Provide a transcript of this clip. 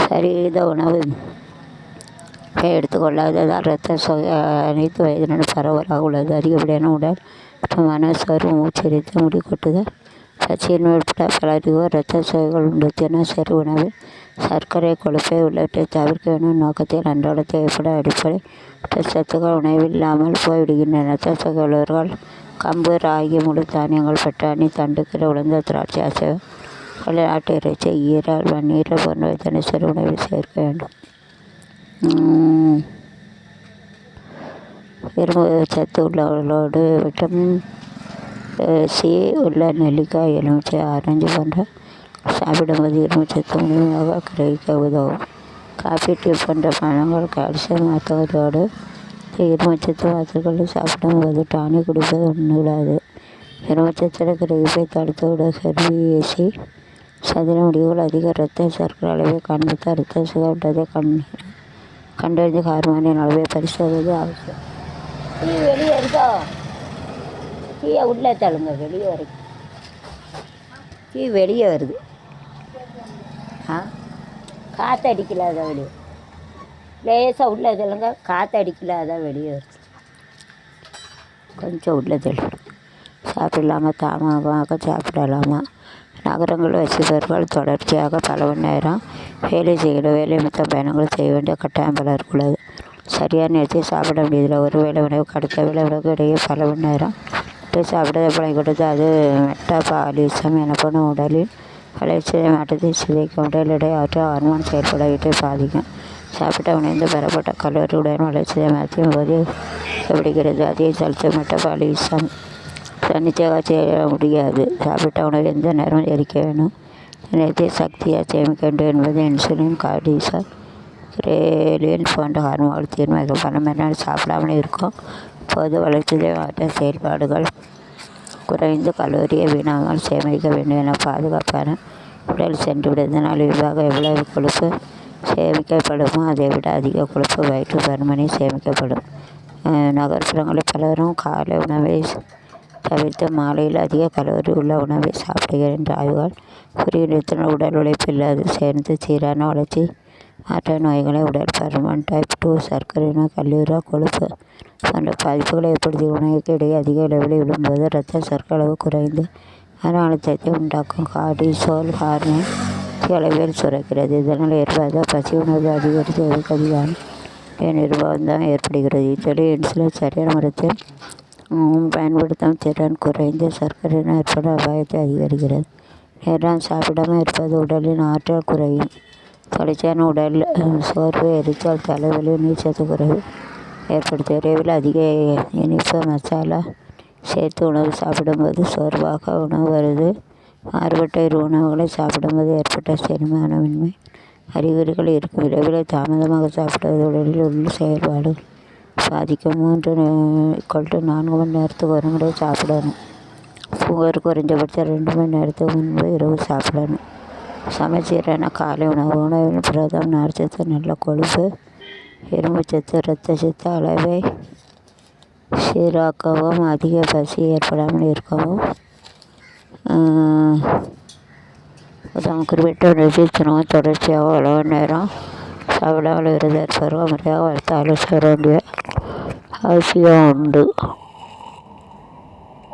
சரிவிகித உணவு எடுத்துக்கொள்ளாததால் இரத்த சோகை அனைத்து வயதினரும் பரவலாக உள்ளது. அதிகப்படியான உடல் மனசோர்வு, மூச்சரித்து, முடி கொட்டுதல், பசியின்மை உட்பட பல இரத்த சோகைகள் உண்டு. தினசரி உணவில் சர்க்கரை, கொழுப்பை உள்ளவற்றை தவிர்க்க வேண்டும் நோக்கத்தில் அன்றாட தேவைப்படும் அடிப்படை சத்துக்கள் உணவில் இல்லாமல் போய்விடுகின்றன. இரத்த சோகை உள்ளவர்கள் கம்பு, ராகி, முழு தானியங்கள், பட்டாணி, தண்டுக்கீரை, உலர்ந்த திராட்சை, அசைவ ஆட்டு இறைச்சி, ஈரல், மண்ணீரல் போன்றவை தினசரி உணவில் சேர்க்க வேண்டும். இரும்பு சத்து உள்ளவர்களோடு விட்டமின் சி உள்ள நெல்லிக்காய், எலுமிச்சை, ஆரஞ்சு போன்ற சாப்பிடும்போது இரும்பு சத்து முழுமையாக கிரகிக்க உதவும். காஃபி, டீ போன்ற பழங்கள் கால்சியம் ஆத்தோடு இரும்பு சத்து வாசல்களை சாப்பிடும்போது டானிக் குடிப்பது உண்ணுவிடாது. இரும்பு சத்து கிரகிப்பை தடுத்துவிட ஹெர்பியேசி சதுர முடிவுகள் அதிக இரத்த சர்க்கரை அளவை காண்பித்த இரத்த சோகை உள்ளதை கண்டறிந்து ஹார்மோனின் அளவை பரிசோதிப்பது அவசியம். டீ வெளியே இருக்கோ, டீயை உள்ளே தள்ளுங்க, வெளியே வரைக்கும் டீ வெளியே வருது. காற்றடிக்கல, அதான் வெளியே லேசாக உள்ளே தள்ளுங்க, காற்றடிக்கல, அதான் வெளியே வருது. கொஞ்சம் உள்ளே தள்ளு. சாப்பிடலாமா, தாமதமாக சாப்பிடலாமா? நகரங்கள் வசிப்பவர்கள் தொடர்ச்சியாக பல மணி நேரம் வேலை செய்கிற வேலை நிமித்த பயணங்கள் செய்ய வேண்டிய கட்டாயம் பலருக்கு உள்ளது. சரியான நேரத்தில் சாப்பிட முடியதில்லை. ஒரு வேளை உணவுக்கு அடுத்த வேளை உணவுக்கு இடையே பல மணி நேரம் சாப்பிட பழகிவிட்டது. அது மெட்டபாலிசம் எனப்படும் உடலில் வளர்ச்சியை மாற்றத்தை சிதைக்கும். உடல் எடை ஆற்ற ஹார்மோன் செயல்படவிட்டு பாதிக்கும். சாப்பிட்ட உணர்ந்து பெறப்பட்ட கலோரியுடன் வளர்ச்சியை மாற்றும் போது ஏற்படுகிறது. அதிக செலுத்தும் மெட்டபாலிசம் தன்னிச்சையாக செய்ய முடியாது. சாப்பிட்ட உணவு எந்த நேரமும் எரிக்க வேண்டும். நேரத்தை சக்தியாக சேமிக்க வேண்டும் என்பது இன்சுலின், கார்டிசால், கிரேலின் போன்ற ஹார்மோன்கள் தீர்மானிக்கும். பல மணி நேரம் சாப்பிடாமல் இருக்கும் போது வளர்ச்சிதை மாற்ற செயல்பாடுகள் குறைந்து கலோரியை வீணாமல் சேமிக்க வேண்டும் என பாதுகாப்பான உடல் சென்றுவிடும். இதனால் இவ்வாக எவ்வளவு கொழுப்பு சேமிக்கப்படுமோ அதை விட அதிக கொழுப்பு வயிற்று பருமனில் சேமிக்கப்படும். நகர்ப்புறங்களில் பலரும் காலை உணவை தவிர்த்து மாலையில் அதிக கலோரி உள்ள உணவை சாப்பிடுகின்ற ஆய்வுகள் கூறுகின்றன. உடல் உழைப்பு இல்லாது சேர்ந்து சீரான வளர்ச்சி மாற்ற நோய்களை, உடல் பருமன், டைப் 2 சர்க்கரை நோய், கல்லீரல் கொழுப்பு போன்ற பாதிப்புகளை ஏற்படுத்தி உணவுக்கு இடையே அதிக இடைவெளி விடும்போது இரத்த சர்க்கரை அளவு குறைந்து மன அழுத்தத்தை உண்டாக்கும். கார்டிசோல் ஹார்மோன் அளவில் சுரக்கிறது. இதனால் ஏற்படாத பசி உணர்வு அதிகரித்து அதற்கு அதிகான நிர்பந்தம் ஏற்படுகிறது. இதில் இன்சுலின் சரியான முறையில் பயன்படுத்தும் திறன் குறைந்து சர்க்கரை நோய் ஏற்படும் அபாயத்தை அதிகரிக்கிறது. நேரம் சாப்பிடாமல் இருப்பது உடலின் ஆற்றல் குறையும். தொடர்ச்சியான உடல் சோர்வு, எரிச்சல், தலைவலி, நீர்ச்சத்து குறைவு ஏற்படுத்தும். விரைவில் அதிக இனிப்பு, மசாலா சேர்த்து உணவு சாப்பிடும்போது சோர்வாக உணவு வருது. மாறுபட்ட இரு உணவுகளை சாப்பிடும்போது ஏற்பட்ட செரிமானமின்மை அறிகுறிகள் இருக்கும். விரைவில் தாமதமாக சாப்பிடுவது உடலில் உள்ள செயல்பாடுகள் பாதிக்கும். 3-4 மணி நேரத்துக்கு ஒரு முறை சாப்பிடணும். ஒரு குறைஞ்சபட்சம் 2 மணி நேரத்துக்கு முன்பு இரவு சாப்பிடணும். சமச்சீரான காலை உணவில் புரதம், நார்ச்சத்து, நல்ல கொழுப்பு, இரும்புச்சத்து, இரத்த சத்து அளவை சீராக்கவும் அதிக பசி ஏற்படாமல் இருக்கவும் குறிப்பிட்ட உணவு தொடர்ச்சியாக அளவு நேரம் சாப்பிடாமல் இருந்த பருவ முறையாக வளர்த்து ஆலோசிக்க வேண்டிய அவசியம் உண்டு.